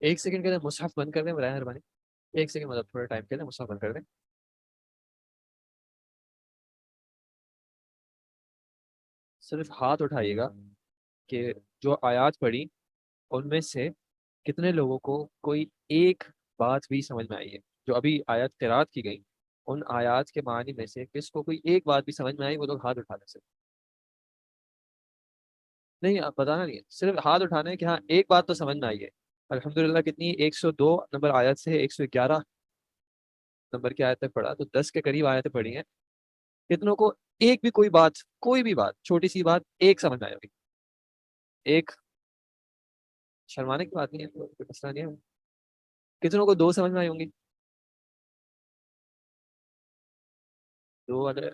ایک سیکنڈ کے لیے مصحف بند کر دیں برائے مہربانی. ایک سیکنڈ مطلب تھوڑے ٹائم کے لیے مصحف بند کر دیں. صرف ہاتھ اٹھائیے گا کہ جو آیات پڑھی ان میں سے کتنے لوگوں کو کوئی ایک بات بھی سمجھ میں آئی ہے. جو ابھی آیات قرات کی گئی ان آیات کے معنی میں سے کس کو کوئی ایک بات بھی سمجھ میں آئی, وہ لوگ ہاتھ اٹھا سکتے. نہیں, آپ بتانا نہیں ہے, صرف ہاتھ اٹھانا ہے کہ ہاں ایک بات تو سمجھ میں آئی ہے. الحمدللہ کتنی 102 نمبر آیت سے 111 نمبر کی آیت تک پڑھا, تو 10 کے قریب آیتیں پڑھی ہیں. کتنوں کو ایک بھی کوئی بھی بات, چھوٹی سی بات ایک سمجھ میں آئی ہوگی؟ ایک. شرمانے کی بات نہیں ہے, کوئی مسئلہ نہیں ہے. کتنوں کو دو سمجھ میں آئی ہوں گی؟ دو والے.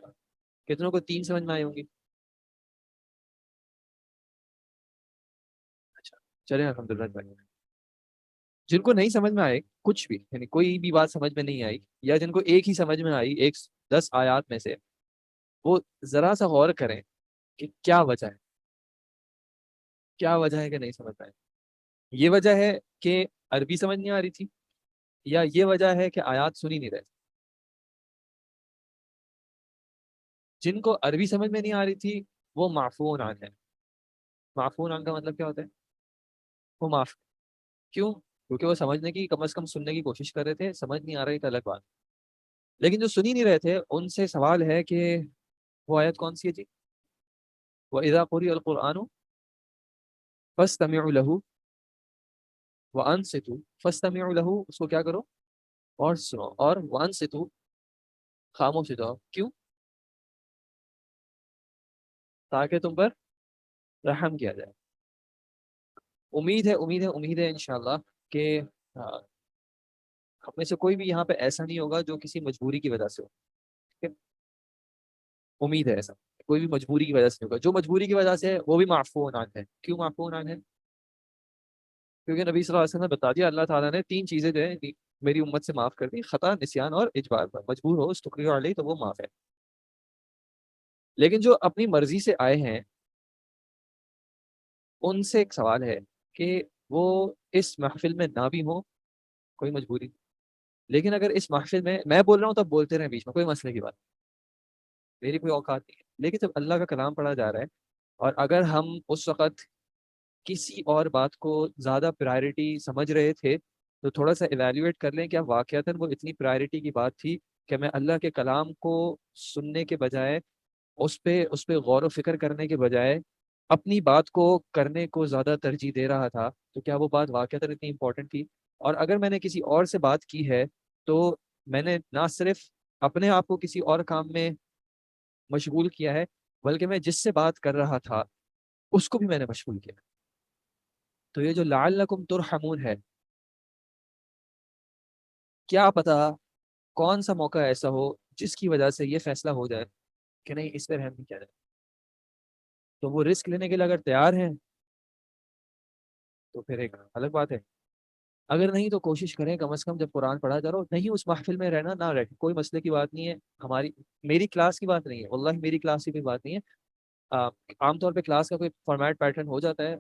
کتنوں کو تین سمجھ میں آئی ہوں گی؟ اچھا, چلے الحمدللہ بھائی. جن کو نہیں سمجھ میں آئے کچھ بھی, یعنی کوئی بھی بات سمجھ میں نہیں آئی, یا جن کو ایک ہی سمجھ میں آئی 10 آیات میں سے, وہ ذرا سا غور کریں کہ کیا وجہ ہے. کیا وجہ ہے کہ نہیں سمجھ پائے؟ یہ وجہ ہے کہ عربی سمجھ نہیں آ رہی تھی, یا یہ وجہ ہے کہ آیات سنی نہیں رہے؟ جن کو عربی سمجھ میں نہیں آ رہی تھی وہ معفون عن ہے. معفون عن کا مطلب کیا ہوتا ہے؟ وہ معاف. کیوں؟ کیونکہ وہ سمجھنے کی, کم از کم سننے کی کوشش کر رہے تھے, سمجھ نہیں آ رہی تو الگ بات. لیکن جو سنی نہیں رہے تھے ان سے سوال ہے کہ وہ آیت کون سی ہے جی؟ وَإِذَا قُرِئَ الْقُرْآنُ فَاسْتَمِعُوا لَهُ وَأَنصِتُوا. فَاسْتَمِعُوا لَهُ, اس کو کیا کرو اور سنو, اور وَأَنصِتُوا خاموش ہو جاؤ. کیوں؟ تاکہ تم پر رحم کیا جائے. امید ہے انشاءاللہ کہ آ، ہم میں سے کوئی بھی یہاں پہ ایسا نہیں ہوگا جو کسی مجبوری کی وجہ سے ہو. ٹھیک ہے؟ امید ہے ایسا کوئی بھی مجبوری کی وجہ سے نہیں ہوگا. جو مجبوری کی وجہ سے ہے وہ بھی معفون عنہ ہے. کیوں معفون عنہ ہے؟ کیونکہ نبی صلی اللہ علیہ وسلم نے بتا دیا, اللہ تعالیٰ نے تین چیزیں جو ہے میری امت سے معاف کر دی, خطا, نسیان اور اجبار پر. مجبور ہو استقرار علیہ تو وہ معاف ہے. لیکن جو اپنی مرضی سے آئے ہیں ان سے ایک سوال ہے کہ وہ اس محفل میں نہ بھی ہوں, کوئی مجبوری, لیکن اگر اس محفل میں بول رہا ہوں تو بولتے رہیں بیچ میں, کوئی مسئلے کی بات, میری کوئی اوقات نہیں ہے. لیکن جب اللہ کا کلام پڑھا جا رہا ہے, اور اگر ہم اس وقت کسی اور بات کو زیادہ پرائرٹی سمجھ رہے تھے تو تھوڑا سا ایویلیویٹ کر لیں کیا واقعتاً وہ اتنی پرائرٹی کی بات تھی کہ میں اللہ کے کلام کو سننے کے بجائے, اس پہ غور و فکر کرنے کے بجائے اپنی بات کو کرنے کو زیادہ ترجیح دے رہا تھا, تو کیا وہ بات واقعتاً اتنی امپورٹنٹ تھی؟ اور اگر میں نے کسی اور سے بات کی ہے تو میں نے نہ صرف اپنے آپ کو کسی اور کام میں مشغول کیا ہے, بلکہ میں جس سے بات کر رہا تھا اس کو بھی میں نے مشغول کیا. تو یہ جو لعلکم ترحمون ہے, کیا پتا کون سا موقع ایسا ہو جس کی وجہ سے یہ فیصلہ ہو جائے کہ نہیں اس پہ رحم نہیں کیا جائے. تو وہ رسک لینے کے لیے اگر تیار ہیں تو پھر ایک الگ بات ہے. اگر نہیں تو کوشش کریں کم از کم جب قرآن پڑھا جا رہا ہو, نہیں اس محفل میں رہنا نہ رہے, کوئی مسئلے کی بات نہیں ہے. میری کلاس کی بات نہیں ہے, واللہ میری کلاس کی کوئی بات نہیں ہے. عام طور پہ کلاس کا کوئی فارمیٹ پیٹرن ہو جاتا ہے.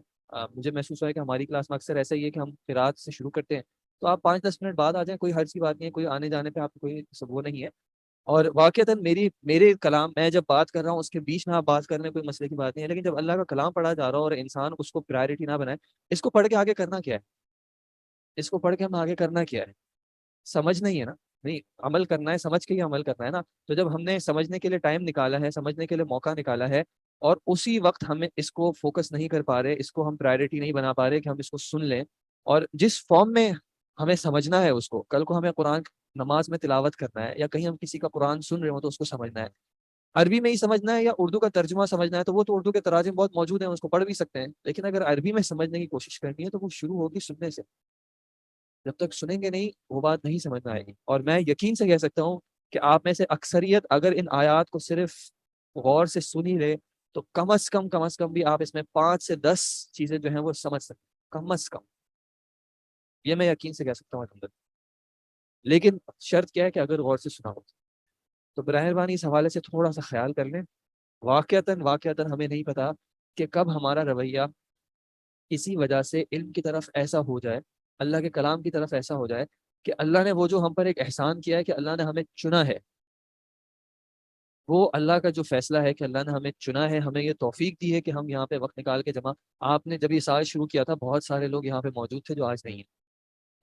مجھے محسوس ہوا ہے کہ ہماری کلاس میں اکثر ایسا ہی ہے کہ ہم قرات سے شروع کرتے ہیں, تو آپ 5-10 منٹ بعد آ جائیں, کوئی حرج کی بات نہیں ہے, کوئی آنے جانے پہ آپ کو کوئی سب وہ نہیں ہے. اور واقعتاً میرے کلام میں جب بات کر رہا ہوں اس کے بیچ میں آپ بات کرنے کوئی مسئلے کی بات نہیں ہے, لیکن جب اللہ کا کلام پڑھا جا رہا ہو اور انسان اس کو پرائرٹی نہ بنائے, اس کو پڑھ کے آگے کرنا کیا ہے؟ اس کو پڑھ کے ہم آگے کرنا کیا ہے؟ سمجھنا ہی ہے نا, نہیں عمل کرنا ہے, سمجھ کے ہی عمل کرنا ہے نا. تو جب ہم نے سمجھنے کے لیے ٹائم نکالا ہے, سمجھنے کے لیے موقع نکالا ہے, اور اسی وقت ہمیں اس کو فوکس نہیں کر پا رہے, اس کو ہم پرائرٹی نہیں بنا پا رہے کہ ہم اس کو سن لیں, اور جس فارم میں ہمیں سمجھنا ہے اس کو, کل کو ہمیں قرآن نماز میں تلاوت کرنا ہے, یا کہیں ہم کسی کا قرآن سن رہے ہوں تو اس کو سمجھنا ہے, عربی میں ہی سمجھنا ہے یا اردو کا ترجمہ سمجھنا ہے, تو وہ تو اردو کے تراجم بہت موجود ہیں, اس کو پڑھ بھی سکتے ہیں. لیکن اگر عربی میں سمجھنے کی کوشش کرنی ہے تو وہ شروع ہوگی سننے سے. جب تک سنیں گے نہیں وہ بات نہیں سمجھ میں آئے گی. اور میں یقین سے کہہ سکتا ہوں کہ آپ میں سے اکثریت اگر ان آیات کو صرف غور سے سن ہی لے تو کم از کم بھی آپ اس میں 5 سے 10 چیزیں جو ہیں وہ سمجھ سکتے ہیں, کم از کم. یہ میں یقین سے کہہ سکتا ہوں الحمدللہ. لیکن شرط کیا ہے کہ اگر غور سے سنا ہو تو براہ مہربانی اس حوالے سے تھوڑا سا خیال کر لیں. واقعتاً ہمیں نہیں پتا کہ کب ہمارا رویہ اسی وجہ سے علم کی طرف ایسا ہو جائے اللہ کے کلام کی طرف ایسا ہو جائے کہ اللہ نے وہ جو ہم پر ایک احسان کیا ہے کہ اللہ نے ہمیں چنا ہے، وہ اللہ کا جو فیصلہ ہے کہ اللہ نے ہمیں چنا ہے، ہمیں یہ توفیق دی ہے کہ ہم یہاں پہ وقت نکال کے جمع. آپ نے جب یہ سال شروع کیا تھا بہت سارے لوگ یہاں پہ موجود تھے جو آج نہیں ہیں.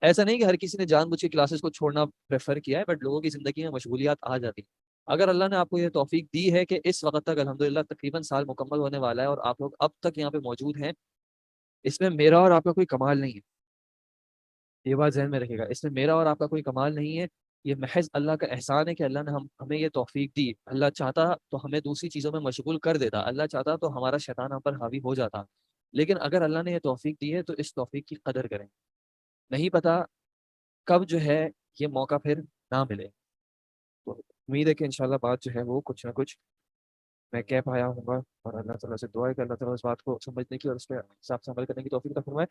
ایسا نہیں کہ ہر کسی نے جان بوجھ کے کلاسز کو چھوڑنا پریفر کیا ہے، بٹ لوگوں کی زندگی میں مشغولیات آ جاتی ہیں. اگر اللہ نے آپ کو یہ توفیق دی ہے کہ اس وقت تک الحمدللہ تقریباً سال مکمل ہونے والا ہے اور آپ لوگ اب تک یہاں پہ موجود ہیں، اس میں میرا اور آپ کا کوئی کمال نہیں ہے. یہ بات ذہن میں رکھے گا، اس میں میرا اور آپ کا کوئی کمال نہیں ہے. یہ محض اللہ کا احسان ہے کہ اللہ نے ہمیں یہ توفیق دی. اللہ چاہتا تو ہمیں دوسری چیزوں میں مشغول کر دیتا، اللہ چاہتا تو ہمارا شیطان ہم پر حاوی ہو جاتا. لیکن اگر اللہ نے یہ توفیق دی ہے تو اس توفیق کی قدر کریں. نہیں پتا کب جو ہے یہ موقع پھر نہ ملے. تو امید ہے کہ انشاءاللہ بات جو ہے وہ کچھ نہ کچھ میں کہہ پایا ہوں گا، اور اللہ تعالیٰ سے دعا ہے کہ اللہ تعالیٰ اس بات کو سمجھنے کی اور اس کے حساب سے عمل کرنے کی توفیق عطا فرمائے.